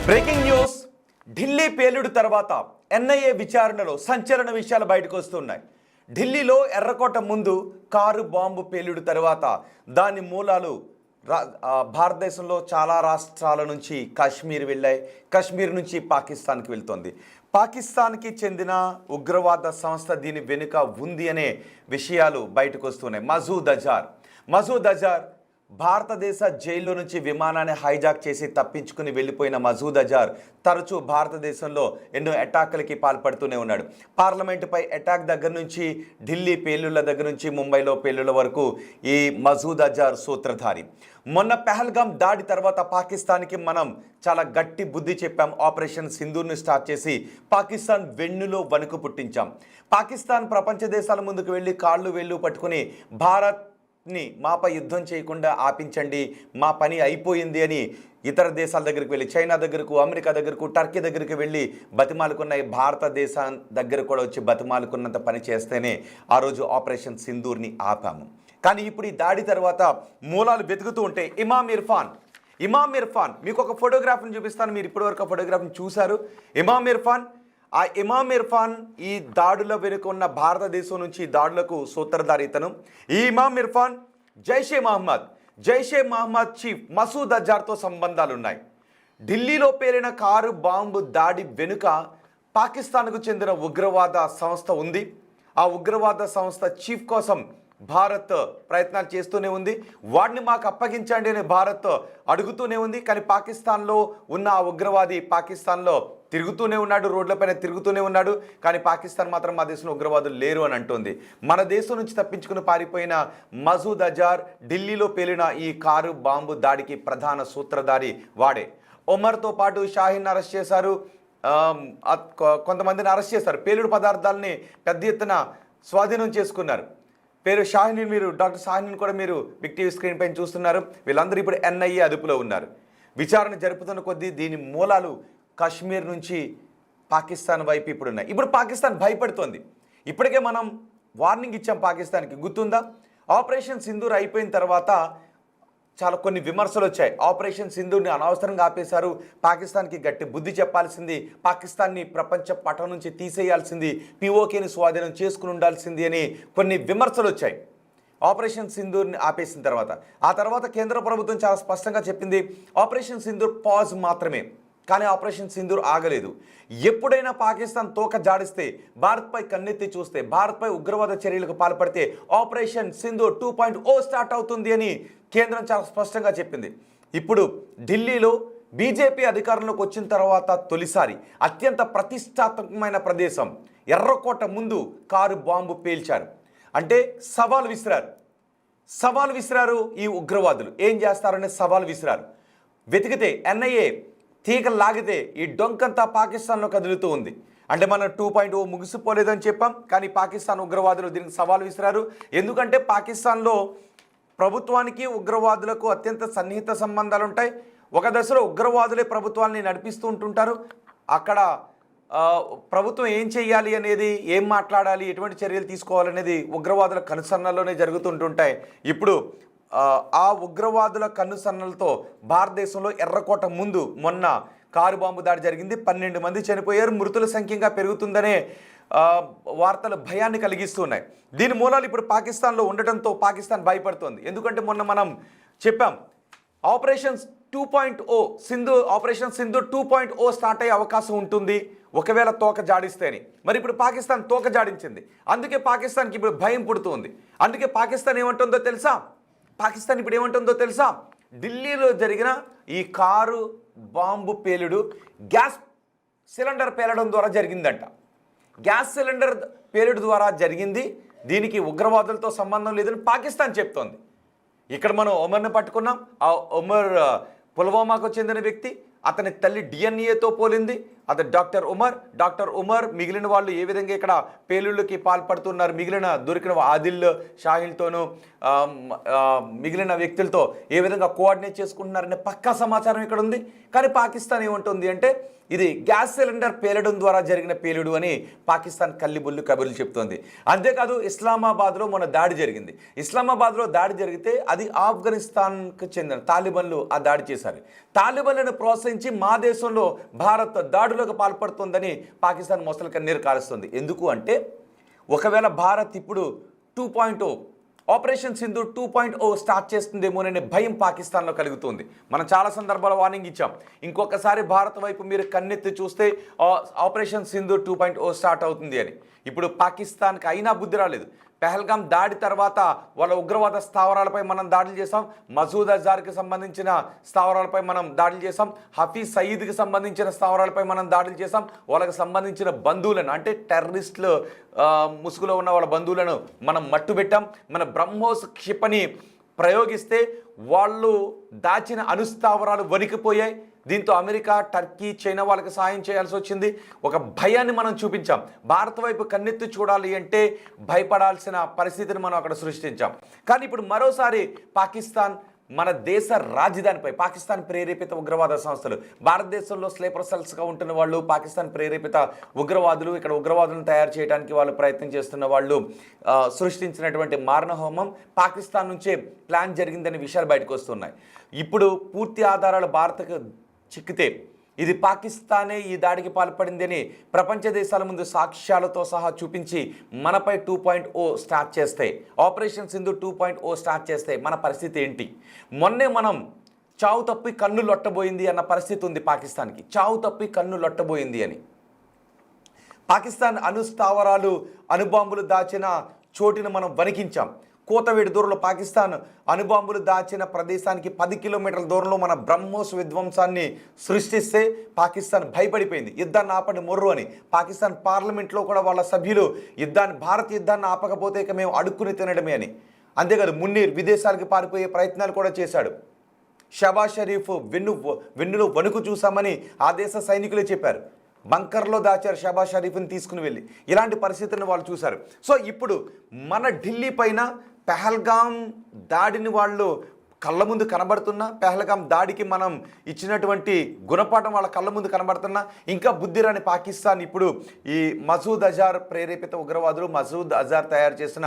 Breaking news. Delhi పేలుడు తర్వాత NIA విచారణలో సంచలన విషయాలు బయటకు వస్తున్నాయి. ఢిల్లీలో ఎర్రకోట ముందు కారు బాంబు పేలుడు తర్వాత దాని మూలాలు భారతదేశంలో చాలా రాష్ట్రాల నుంచి కాశ్మీర్ వెళ్ళాయి. కాశ్మీర్ నుంచి పాకిస్తాన్కి వెళ్తోంది. పాకిస్తాన్కి చెందిన ఉగ్రవాద సంస్థ దీని వెనుక ఉంది అనే విషయాలు బయటకు వస్తున్నాయి. మసూద్ అజార్ భారతదేశ జైల్లో నుంచి విమానాన్ని హైజాక్ చేసి తప్పించుకుని వెళ్ళిపోయిన మసూద్ అజార్ తరచూ భారతదేశంలో ఎన్నో అటాక్లకి పాల్పడుతూనే ఉన్నాడు. పార్లమెంటుపై అటాక్ దగ్గర నుంచి ఢిల్లీ పేలుళ్ల దగ్గర నుంచి ముంబైలో పేలుళ్ల వరకు ఈ మసూద్ అజార్ సూత్రధారి. మొన్న పెహల్గాం దాడి తర్వాత పాకిస్తాన్కి మనం చాలా గట్టి బుద్ధి చెప్పాం. ఆపరేషన్ సింధూర్ని స్టార్ట్ చేసి పాకిస్తాన్ వెన్నులో వణుకు పుట్టించాం. పాకిస్తాన్ ప్రపంచ దేశాల ముందుకు వెళ్ళి కాళ్ళు వేళ్ళు పట్టుకుని భారత్ని మాపై యుద్ధం చేయకుండా ఆపించండి, మా పని అయిపోయింది అని ఇతర దేశాల దగ్గరికి వెళ్ళి చైనా దగ్గరకు, అమెరికా దగ్గరకు, టర్కీ దగ్గరికి వెళ్ళి బతిమాలుకున్న భారతదేశం దగ్గర కూడా వచ్చి బతిమాలుకున్నంత పని చేస్తేనే ఆ రోజు ఆపరేషన్ సింధూర్ని ఆపాము. కానీ ఇప్పుడు ఈ దాడి తర్వాత మూలాలు వెతుకుతూ ఉంటే ఇమామ్ ఇర్ఫాన్ మీకు ఒక ఫోటోగ్రాఫ్ని చూపిస్తాను. మీరు ఇప్పటివరకు ఆ ఫోటోగ్రాఫ్ని చూశారు. ఇమామ్ ఇర్ఫాన్ ఈ దాడుల వెనుక ఉన్న భారతదేశం నుంచి దాడులకు సూత్రధారి ఇతను. ఈ ఇమామ్ ఇర్ఫాన్ జైషే మహమ్మద్ చీఫ్ మసూద్ అజార్తో సంబంధాలున్నాయి. ఢిల్లీలో పేలిన కారు బాంబు దాడి వెనుక పాకిస్తాన్కు చెందిన ఉగ్రవాద సంస్థ ఉంది. ఆ ఉగ్రవాద సంస్థ చీఫ్ కోసం భారత్ ప్రయత్నాలు చేస్తూనే ఉంది. వాడిని మాకు అప్పగించండి అని భారత్ అడుగుతూనే ఉంది. కానీ పాకిస్తాన్లో ఉన్న ఆ ఉగ్రవాది పాకిస్తాన్లో తిరుగుతూనే ఉన్నాడు, రోడ్లపైన తిరుగుతూనే ఉన్నాడు. కానీ పాకిస్తాన్ మాత్రం మా దేశంలో ఉగ్రవాదులు లేరు అని అంటుంది. మన దేశం నుంచి తప్పించుకుని పారిపోయిన మసూద్ అజార్ ఢిల్లీలో పేలిన ఈ కారు బాంబు దాడికి ప్రధాన సూత్రధారి వాడే. ఒమర్తో పాటు షాహీన్ అరెస్ట్ చేశారు, కొంతమందిని అరెస్ట్ చేశారు. పేలుడు పదార్థాలని పెద్ద ఎత్తున స్వాధీనం చేసుకున్నారు. పేరు షాహీన్, మీరు డాక్టర్ షాహీన్ కూడా మీరు బిగ్ టీవీ స్క్రీన్ పైన చూస్తున్నారు. వీళ్ళందరూ ఇప్పుడు ఎన్ఐఏ అదుపులో ఉన్నారు. విచారణ జరుపుతున్న కొద్దీ దీని మూలాలు కాశ్మీర్ నుంచి పాకిస్తాన్ వైపు ఇప్పుడు ఉన్నాయి. ఇప్పుడు పాకిస్తాన్ భయపడుతోంది. ఇప్పటికే మనం వార్నింగ్ ఇచ్చాం పాకిస్తాన్కి, గుర్తుందా? ఆపరేషన్ సింధూర్ అయిపోయిన తర్వాత చాలా కొన్ని విమర్శలు వచ్చాయి. ఆపరేషన్ సింధూర్ని అనవసరంగా ఆపేశారు, పాకిస్తాన్కి గట్టి బుద్ధి చెప్పాల్సింది, పాకిస్తాన్ని ప్రపంచ పటం నుంచి తీసేయాల్సింది, పిఓకేని స్వాధీనం చేసుకుని ఉండాల్సింది అని కొన్ని విమర్శలు వచ్చాయి ఆపరేషన్ సింధూర్ని ఆపేసిన తర్వాత. ఆ తర్వాత కేంద్ర ప్రభుత్వం చాలా స్పష్టంగా చెప్పింది ఆపరేషన్ సింధూర్ పాజ్ మాత్రమే. కానీ ఆపరేషన్ సింధూర్ ఆగలేదు. ఎప్పుడైనా పాకిస్తాన్ తోక జాడిస్తే, భారత్పై కన్నెత్తి చూస్తే, భారత్పై ఉగ్రవాద చర్యలకు పాల్పడితే ఆపరేషన్ సింధూర్ 2.0 స్టార్ట్ అవుతుంది అని కేంద్రం చాలా స్పష్టంగా చెప్పింది. ఇప్పుడు ఢిల్లీలో బీజేపీ అధికారంలోకి వచ్చిన తర్వాత తొలిసారి అత్యంత ప్రతిష్టాత్మకమైన ప్రదేశం ఎర్రకోట ముందు కారు బాంబు పేల్చారు. అంటే సవాల్ విసిరారు. ఈ ఉగ్రవాదులు ఏం చేస్తారనే సవాల్ విసిరారు. వెతికితే ఎన్ఐఏ తీగ లాగితే ఈ డొంకంతా పాకిస్తాన్లో కదులుతూ ఉంది. అంటే మనం 2.0 ముగిసిపోలేదని చెప్పాం, కానీ పాకిస్తాన్ ఉగ్రవాదులు దీనికి సవాల్ విసిరారు. ఎందుకంటే పాకిస్తాన్లో ప్రభుత్వానికి ఉగ్రవాదులకు అత్యంత సన్నిహిత సంబంధాలు ఉంటాయి. ఒక దశలో ఉగ్రవాదులే ప్రభుత్వాన్ని నడిపిస్తూ ఉంటుంటారు. అక్కడ ప్రభుత్వం ఏం చేయాలి అనేది, ఏం మాట్లాడాలి, ఎటువంటి చర్యలు తీసుకోవాలనేది ఉగ్రవాదుల కనుసన్నల్లోనే జరుగుతుంటుంటాయి. ఇప్పుడు ఆ ఉగ్రవాదుల కన్నుసన్నలతో భారతదేశంలో ఎర్రకోట ముందు మొన్న కారు బాంబు దాడి జరిగింది. 12 మంది చనిపోయారు. మృతుల సంఖ్య ఇంకా పెరుగుతుందనే వార్తలు భయాన్ని కలిగిస్తున్నాయి. దీని మూలాలు ఇప్పుడు పాకిస్తాన్లో ఉండటంతో పాకిస్తాన్ భయపడుతోంది. ఎందుకంటే మొన్న మనం చెప్పాం ఆపరేషన్ సింధూర్ 2.0 స్టార్ట్ అయ్యే అవకాశం ఉంటుంది ఒకవేళ తోక జాడిస్తేని. మరి ఇప్పుడు పాకిస్తాన్ తోక జాడించింది. అందుకే పాకిస్తాన్కి ఇప్పుడు భయం పుడుతుంది. అందుకే పాకిస్తాన్ ఇప్పుడు ఏమంటుందో తెలుసా? ఢిల్లీలో జరిగిన ఈ కారు బాంబు పేలుడు గ్యాస్ సిలిండర్ పేలడం ద్వారా జరిగిందంట. గ్యాస్ సిలిండర్ పేలుడు ద్వారా జరిగింది, దీనికి ఉగ్రవాదులతో సంబంధం లేదని పాకిస్తాన్ చెప్తోంది. ఇక్కడ మనం ఒమర్ని పట్టుకున్నాం. ఆ ఒమర్ పుల్వామాకు చెందిన వ్యక్తి. అతని తల్లి డిఎన్ఏతో పోలింది. అతను డాక్టర్ ఉమర్ మిగిలిన వాళ్ళు ఏ విధంగా ఇక్కడ పేలుళ్ళకి పాల్పడుతున్నారు, మిగిలిన దొరికిన ఆదిల్ షాహిల్తోనూ మిగిలిన వ్యక్తులతో ఏ విధంగా కోఆర్డినేట్ చేసుకుంటున్నారనే పక్కా సమాచారం ఇక్కడ ఉంది. కానీ పాకిస్తాన్ ఏమంటుంది అంటే ఇది గ్యాస్ సిలిండర్ పేలడం ద్వారా జరిగిన పేలుడు అని పాకిస్తాన్ కల్లిబుల్లి కబుర్లు చెప్తోంది. అంతేకాదు ఇస్లామాబాద్లో మొన్న దాడి జరిగింది. ఇస్లామాబాద్లో దాడి జరిగితే అది ఆఫ్ఘనిస్తాన్కు చెందిన తాలిబన్లు ఆ దాడి చేశారు. తాలిబన్లను ప్రోత్సహించి మా దేశంలో భారత్ దాడులకు పాల్పడుతుందని పాకిస్తాన్ మొసలు కన్నీరు కారుస్తుంది. ఎందుకు అంటే ఒకవేళ భారత్ ఇప్పుడు 2.0 ఆపరేషన్ సింధూర్ 2.0 స్టార్ట్ చేస్తుందేమోననే భయం పాకిస్తాన్లో కలుగుతుంది. మనం చాలా సందర్భాల్లో వార్నింగ్ ఇచ్చాం. ఇంకొకసారి భారత్ వైపు మీరు కన్నెత్తి చూస్తే ఆపరేషన్ సింధూర్ 2.0 స్టార్ట్ అవుతుంది అని. ఇప్పుడు పాకిస్తాన్కి అయినా బుద్ధి రాలేదు. పెహల్గాం దాడి తర్వాత వాళ్ళ ఉగ్రవాద స్థావరాలపై మనం దాడులు చేసాం. మసూద్ అజార్కి సంబంధించిన స్థావరాలపై మనం దాడులు చేసాం. హఫీజ్ సయీద్కి సంబంధించిన స్థావరాలపై మనం దాడులు చేసాం. వాళ్ళకి సంబంధించిన బంధువులను అంటే టెర్రరిస్టులు ముసుగులో ఉన్న వాళ్ళ బంధువులను మనం మట్టుబెట్టాం. మన బ్రహ్మోస్ క్షిపణి ప్రయోగిస్తే వాళ్ళు దాచిన అనుస్థావరాలు వణికిపోయాయి. దీంతో అమెరికా, టర్కీ, చైనా వాళ్ళకి సాయం చేయాల్సి వచ్చింది. ఒక భయాన్ని మనం చూపించాం. భారత్ వైపు కన్నెత్తి చూడాలి అంటే భయపడాల్సిన పరిస్థితిని మనం అక్కడ సృష్టించాం. కానీ ఇప్పుడు మరోసారి పాకిస్తాన్ మన దేశ రాజధానిపై పాకిస్తాన్ ప్రేరేపిత ఉగ్రవాద సంస్థలు, భారతదేశంలో స్లీపర్ సెల్స్గా ఉంటున్న వాళ్ళు పాకిస్తాన్ ప్రేరేపిత ఉగ్రవాదులు, ఇక్కడ ఉగ్రవాదులను తయారు చేయడానికి వాళ్ళు ప్రయత్నం చేస్తున్న వాళ్ళు సృష్టించినటువంటి మారణహోమం పాకిస్తాన్ నుంచే ప్లాన్ జరిగిందనే విషయాలు బయటకు వస్తున్నాయి. ఇప్పుడు పూర్తి ఆధారాలు భారత్కు చిక్కితే ఇది పాకిస్తానే ఈ దాడికి పాల్పడిందని ప్రపంచ దేశాల ముందు సాక్ష్యాలతో సహా చూపించి మనపై 2.0 స్టార్ట్ చేస్తే, ఆపరేషన్ సింధూర్ 2.0 స్టార్ట్ చేస్తే మన పరిస్థితి ఏంటి? మొన్నే మనం చావు తప్పి కన్ను లొట్టబోయింది అన్న పరిస్థితి ఉంది పాకిస్తాన్కి. చావు తప్పి కన్ను లొట్టబోయింది అని పాకిస్తాన్ అనుస్థావరాలు, అణుబాంబులు దాచిన చోటును మనం వణికించాం. కోతవేడి దూరంలో పాకిస్తాన్ అణుబాంబులు దాచిన ప్రదేశానికి 10 కిలోమీటర్ల దూరంలో మన బ్రహ్మోస్ విధ్వంసాన్ని సృష్టిస్తే పాకిస్తాన్ భయపడిపోయింది. యుద్ధాన్ని ఆపండి మొర్రు అని. పాకిస్తాన్ పార్లమెంట్లో కూడా వాళ్ళ సభ్యులు భారత్ యుద్ధాన్ని ఆపకపోతే ఇక మేము అడుక్కుని తినడమే అని. అంతేకాదు మున్నీర్ విదేశాలకు పారిపోయే ప్రయత్నాలు కూడా చేశాడు. షబాజ్ షరీఫ్ వెన్నులో వణుకు చూసామని ఆ దేశ సైనికులే చెప్పారు. బంకర్లో దాచారు షబాజ్ షరీఫ్ని తీసుకుని వెళ్ళి. ఇలాంటి పరిస్థితులను వాళ్ళు చూశారు. సో ఇప్పుడు మన ఢిల్లీ పైన పెహల్గాం దాడిని వాళ్ళు కళ్ళ ముందు కనబడుతున్నా, పెహల్గాం దాడికి మనం ఇచ్చినటువంటి గుణపాఠం వాళ్ళ కళ్ళ ముందు కనబడుతున్నా, ఇంకా బుద్ధి రాని పాకిస్తాన్ ఇప్పుడు ఈ మసూద్ అజార్ ప్రేరేపిత ఉగ్రవాదులు, మసూద్ అజార్ తయారు చేసిన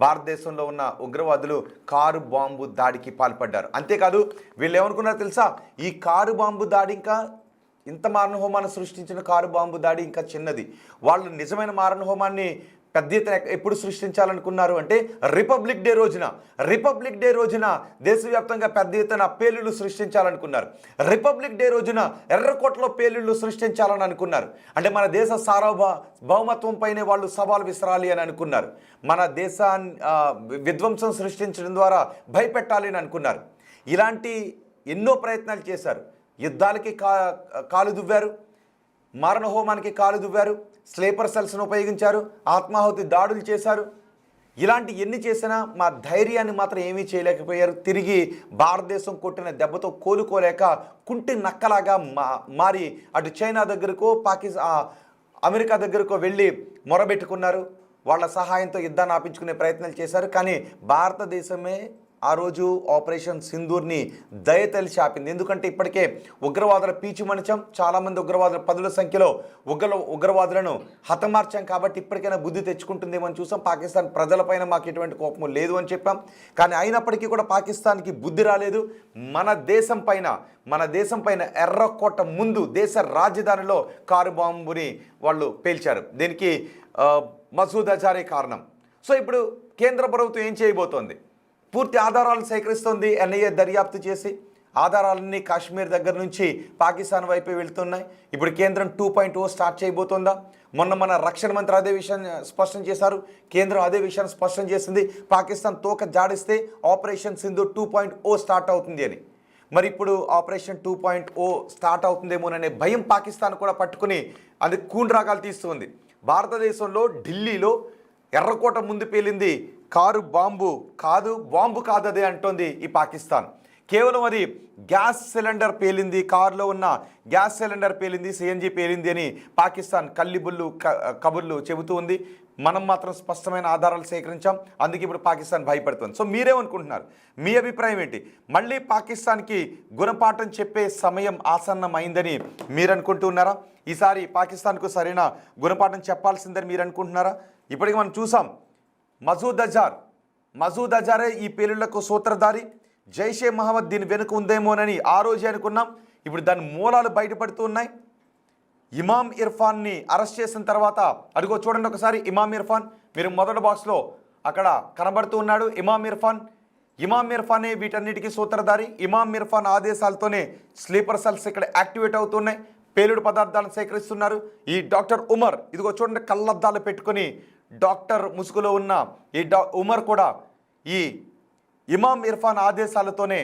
భారతదేశంలో ఉన్న ఉగ్రవాదులు కారు బాంబు దాడికి పాల్పడ్డారు. అంతేకాదు వీళ్ళు ఏమనుకున్నారో తెలుసా? ఈ కారు బాంబు దాడి ఇంకా ఇంత మారణహోమాన్ని సృష్టించిన కారు బాంబు దాడి ఇంకా చిన్నది. వాళ్ళు నిజమైన మారణహోమాన్ని పెద్ద ఎత్తున ఎప్పుడు సృష్టించాలనుకున్నారు అంటే రిపబ్లిక్ డే రోజున దేశవ్యాప్తంగా పెద్ద ఎత్తున పేలుళ్ళు సృష్టించాలనుకున్నారు. రిపబ్లిక్ డే రోజున ఎర్రకోటలో పేలుళ్ళు సృష్టించాలని అనుకున్నారు. అంటే మన దేశ సార్వభౌమత్వం పైనే వాళ్ళు సవాల్ విసరాలి అని అనుకున్నారు. మన దేశాన్ని విధ్వంసం సృష్టించడం ద్వారా భయపెట్టాలి అని అనుకున్నారు. ఇలాంటి ఎన్నో ప్రయత్నాలు చేశారు. యుద్ధాలకి కాలు దువ్వారు, మారణహోమానికి కాలు దువ్వారు, స్లీపర్ సెల్స్ను ఉపయోగించారు, ఆత్మాహుతి దాడులు చేశారు. ఇలాంటి ఎన్ని చేసినా మా ధైర్యాన్ని మాత్రం ఏమీ చేయలేకపోయారు. తిరిగి భారతదేశం కొట్టిన దెబ్బతో కోలుకోలేక కుంటి నక్కలాగా మారి అటు చైనా దగ్గరకో అమెరికా దగ్గరకో వెళ్ళి మొరబెట్టుకున్నారు. వాళ్ళ సహాయంతో యుద్ధాన్ని ఆపించుకునే ప్రయత్నాలు చేశారు. కానీ భారతదేశమే ఆ రోజు ఆపరేషన్ సింధూర్ని దయతలిచి ఆపింది. ఎందుకంటే ఇప్పటికే ఉగ్రవాదుల పీచు మనిచాం, చాలామంది ఉగ్రవాదులు 10ల సంఖ్యలో ఉగ్రవాదులను హతమార్చాం. కాబట్టి ఇప్పటికైనా బుద్ధి తెచ్చుకుంటుందేమో అని చూసాం. పాకిస్తాన్ ప్రజలపైన మాకు ఎటువంటి కోపం లేదు అని చెప్పాం. కానీ అయినప్పటికీ కూడా పాకిస్తాన్కి బుద్ధి రాలేదు. మన దేశం పైన ఎర్రకోట ముందు దేశ రాజధానిలో కారు బాంబుని వాళ్ళు పేల్చారు. దీనికి మసూద్ అజారే కారణం. సో ఇప్పుడు కేంద్ర ప్రభుత్వం ఏం చేయబోతోంది? పూర్తి ఆధారాలు సేకరిస్తోంది. ఎన్ఐఏ దర్యాప్తు చేసి ఆధారాలన్నీ కాశ్మీర్ దగ్గర నుంచి పాకిస్తాన్ వైపు వెళ్తున్నాయి. ఇప్పుడు కేంద్రం 2.0 స్టార్ట్ చేయబోతోందా? మన రక్షణ మంత్రి అదే విషయాన్ని స్పష్టం చేశారు. కేంద్రం అదే విషయాన్ని స్పష్టం చేసింది. పాకిస్తాన్ తోక జాడిస్తే ఆపరేషన్ సింధూర్ 2.0 స్టార్ట్ అవుతుంది అని. మరి ఇప్పుడు ఆపరేషన్ 2.0 స్టార్ట్ అవుతుందేమోననే భయం పాకిస్తాన్ కూడా పట్టుకుని అది కూండ్రాగాలు తీస్తుంది. భారతదేశంలో ఢిల్లీలో ఎర్రకోట ముందు పేలింది కారు బాంబు కాదు, బాంబు కాదదే అంటోంది ఈ పాకిస్తాన్. కేవలం అది గ్యాస్ సిలిండర్ పేలింది, కారులో ఉన్న గ్యాస్ సిలిండర్ పేలింది, సిఎన్జి పేలింది అని పాకిస్తాన్ కల్లిబుల్లు కబుర్లు చెబుతూ ఉంది. మనం మాత్రం స్పష్టమైన ఆధారాలు సేకరించాం, అందుకే ఇప్పుడు పాకిస్తాన్ భయపడుతుంది. సో మీరేమనుకుంటున్నారు? మీ అభిప్రాయం ఏంటి? మళ్ళీ పాకిస్తాన్కి గుణపాఠం చెప్పే సమయం ఆసన్నమైందని మీరు అనుకుంటున్నారా? ఈసారి పాకిస్తాన్కు సరైన గుణపాఠం చెప్పాల్సిందని మీరు అనుకుంటున్నారా? ఇప్పటికీ మనం చూసాం, మసూద్ అజారే ఈ పేలుళ్లకు సూత్రధారి, జైషే మహమ్మద్ దీని వెనుక ఉందేమోనని ఆ రోజే అనుకున్నాం. ఇప్పుడు దాని మూలాలు బయటపడుతూ ఉన్నాయి. ఇమామ్ ఇర్ఫాన్ని అరెస్ట్ చేసిన తర్వాత, అదిగో చూడండి ఒకసారి, ఇమామ్ ఇర్ఫాన్ మీరు మొదటి బాక్స్లో అక్కడ కనబడుతూ ఉన్నాడు. ఇమామ్ ఇర్ఫానే వీటన్నిటికీ సూత్రధారి. ఇమామ్ ఇర్ఫాన్ ఆదేశాలతోనే స్లీపర్ సెల్స్ ఇక్కడ యాక్టివేట్ అవుతున్నాయి, పేలుడు పదార్థాలను సేకరిస్తున్నారు. ఈ డాక్టర్ ఉమర్, ఇదిగో చూడండి, కళ్ళద్దాలు పెట్టుకొని డాక్టర్ ముసుగులో ఉన్న ఈ ఉమర్ కూడా ఈ ఇమామ్ ఇర్ఫాన్ ఆదేశాలతోనే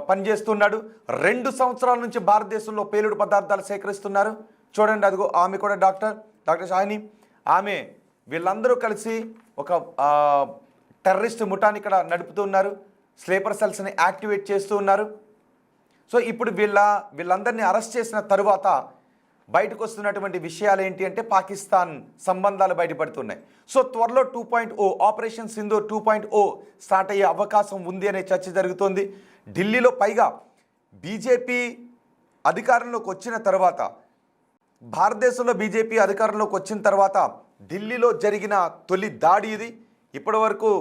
పనిచేస్తున్నాడు. 2 సంవత్సరాల నుంచి భారతదేశంలో పేలుడు పదార్థాలు సేకరిస్తున్నారు. చూడండి, అదిగో ఆమె కూడా డాక్టర్ షాహిని, ఆమె వీళ్ళందరూ కలిసి ఒక టెర్రరిస్ట్ ముఠాని ఇక్కడ నడుపుతున్నారు, స్లీపర్ సెల్స్ని యాక్టివేట్ చేస్తూ ఉన్నారు. సో ఇప్పుడు వీళ్ళందరినీ అరెస్ట్ చేసిన తరువాత బయటకు వస్తున్నటువంటి విషయాలు ఏంటి అంటే పాకిస్తాన్ సంబంధాలు బయటపడుతున్నాయి. సో త్వరలో 2.0 ఆపరేషన్ సింధూర్ 2.0 స్టార్ట్ అయ్యే అవకాశం ఉంది అనే చర్చ జరుగుతోంది. ఢిల్లీలో పైగా బీజేపీ అధికారంలోకి వచ్చిన తర్వాత, భారతదేశంలో బీజేపీ అధికారంలోకి వచ్చిన తర్వాత ఢిల్లీలో జరిగిన తొలి దాడి ఇది. ఇప్పటి వరకు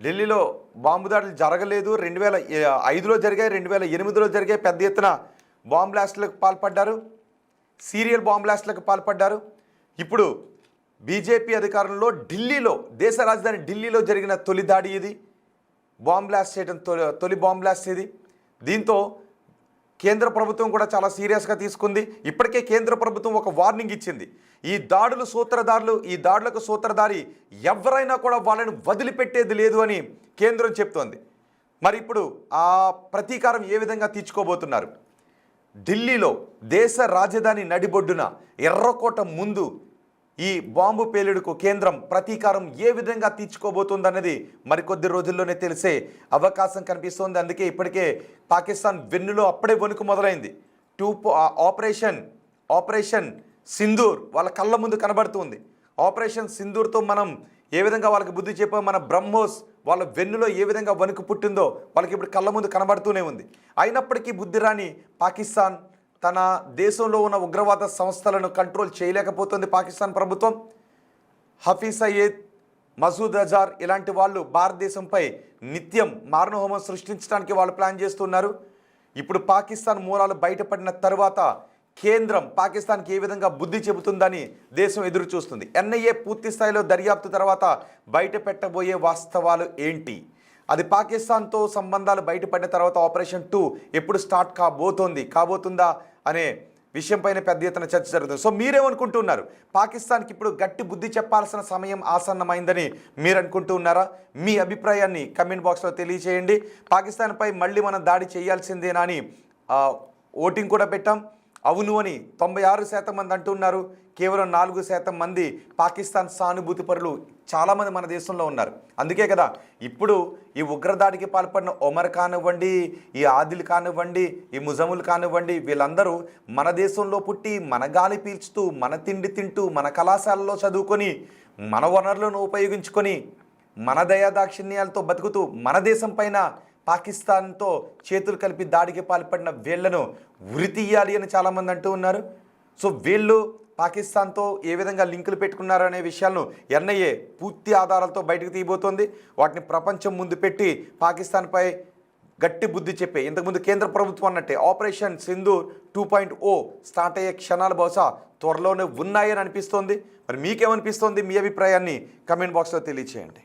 ఢిల్లీలో బాంబు దాడులు జరగలేదు. 2005లో జరిగాయి, 2008లో జరిగాయి. పెద్ద ఎత్తున బాంబ్ బ్లాస్ట్లకు పాల్పడ్డారు, సీరియల్ బాంబ్ బ్లాస్ట్లకు పాల్పడ్డారు. ఇప్పుడు బీజేపీ అధికారంలో ఢిల్లీలో, దేశ రాజధాని ఢిల్లీలో జరిగిన తొలి దాడి ఇది. బాంబ్ బ్లాస్ట్ చేయడం తొలి బాంబ్ బ్లాస్ట్ ఇది. దీంతో కేంద్ర ప్రభుత్వం కూడా చాలా సీరియస్గా తీసుకుంది. ఇప్పటికే కేంద్ర ప్రభుత్వం ఒక వార్నింగ్ ఇచ్చింది. ఈ దాడులకు సూత్రధారి ఎవరైనా కూడా వాళ్ళని వదిలిపెట్టేది లేదు అని కేంద్రం చెప్తోంది. మరి ఇప్పుడు ఆ ప్రతీకారం ఏ విధంగా తీర్చుకోబోతున్నారు? ఢిల్లీలో దేశ రాజధాని నడిబొడ్డున ఎర్రకోట ముందు ఈ బాంబు పేలుడుకు కేంద్రం ప్రతీకారం ఏ విధంగా తీర్చుకోబోతుందన్నది మరికొద్ది రోజుల్లోనే తెలిసే అవకాశం కనిపిస్తోంది. అందుకే ఇప్పటికే పాకిస్తాన్ వెన్నులో అప్పుడే వణుకు మొదలైంది. ఆపరేషన్ సింధూర్ వాళ్ళ కళ్ళ ముందు కనబడుతుంది. ఆపరేషన్ సింధూర్తో మనం ఏ విధంగా వాళ్ళకి బుద్ధి చెప్పాం, మన బ్రహ్మోస్ వాళ్ళ వెన్నులో ఏ విధంగా వణుకు పుట్టిందో వాళ్ళకి ఇప్పుడు కళ్ళ ముందు కనబడుతూనే ఉంది. అయినప్పటికీ బుద్ధి రాని పాకిస్తాన్ తన దేశంలో ఉన్న ఉగ్రవాద సంస్థలను కంట్రోల్ చేయలేకపోతుంది. పాకిస్తాన్ ప్రభుత్వం హఫీజ్ సయీద్, మసూద్ అజార్ ఇలాంటి వాళ్ళు భారతదేశంపై నిత్యం మారణహోమం సృష్టించడానికి వాళ్ళు ప్లాన్ చేస్తున్నారు. ఇప్పుడు పాకిస్తాన్ మూలాలు బయటపడిన తర్వాత కేంద్రం పాకిస్తాన్కి ఏ విధంగా బుద్ధి చెబుతుందని దేశం ఎదురు చూస్తుంది. ఎన్ఐఏ పూర్తి స్థాయిలో దర్యాప్తు తర్వాత బయట పెట్టబోయే వాస్తవాలు ఏంటి, అది పాకిస్తాన్తో సంబంధాలు బయటపడిన తర్వాత ఆపరేషన్ 2 ఎప్పుడు స్టార్ట్ కాబోతుందా అనే విషయంపైన పెద్ద ఎత్తున చర్చ జరుగుతుంది. సో మీరేమనుకుంటున్నారు? పాకిస్తాన్కి ఇప్పుడు గట్టి బుద్ధి చెప్పాల్సిన సమయం ఆసన్నమైందని మీరు అనుకుంటున్నారా? మీ అభిప్రాయాన్ని కమెంట్ బాక్స్లో తెలియజేయండి. పాకిస్తాన్పై మళ్ళీ మనం దాడి చేయాల్సిందేనా అని ఓటింగ్ కూడా పెట్టాం. అవును అని 96% మంది అంటున్నారు. కేవలం 4% మంది పాకిస్తాన్ సానుభూతి పరులు చాలామంది మన దేశంలో ఉన్నారు. అందుకే కదా ఇప్పుడు ఈ ఉగ్రదాడికి పాల్పడిన ఒమర్ కానివ్వండి, ఈ ఆదిల్ కానివ్వండి, ఈ ముజముల్ కానివ్వండి, వీళ్ళందరూ మన దేశంలో పుట్టి, మన గాలి పీల్చుతూ, మన తిండి తింటూ, మన కళాశాలలో చదువుకొని, మన వనరులను ఉపయోగించుకొని, మన దయాదాక్షిణ్యాలతో బతుకుతూ మన దేశం పైన పాకిస్తాన్తో చేతులు కలిపి దాడికి పాల్పడిన వీళ్లను ఉరి తీయాలి అని చాలామంది అంటూ ఉన్నారు. సో వీళ్ళు పాకిస్తాన్తో ఏ విధంగా లింకులు పెట్టుకున్నారనే విషయాలను ఎన్ఐఏ పూర్తి ఆధారాలతో బయటకు తీయబోతోంది. వాటిని ప్రపంచం ముందు పెట్టి పాకిస్తాన్పై గట్టి బుద్ధి చెప్పే, ఇంతకుముందు కేంద్ర ప్రభుత్వం అన్నట్టే ఆపరేషన్ సింధూర్ 2.0 స్టార్ట్ అయ్యే క్షణాలు బహుశా త్వరలోనే ఉన్నాయని అనిపిస్తోంది. మరి మీకేమనిపిస్తోంది? మీ అభిప్రాయాన్ని కమెంట్ బాక్స్లో తెలియచేయండి.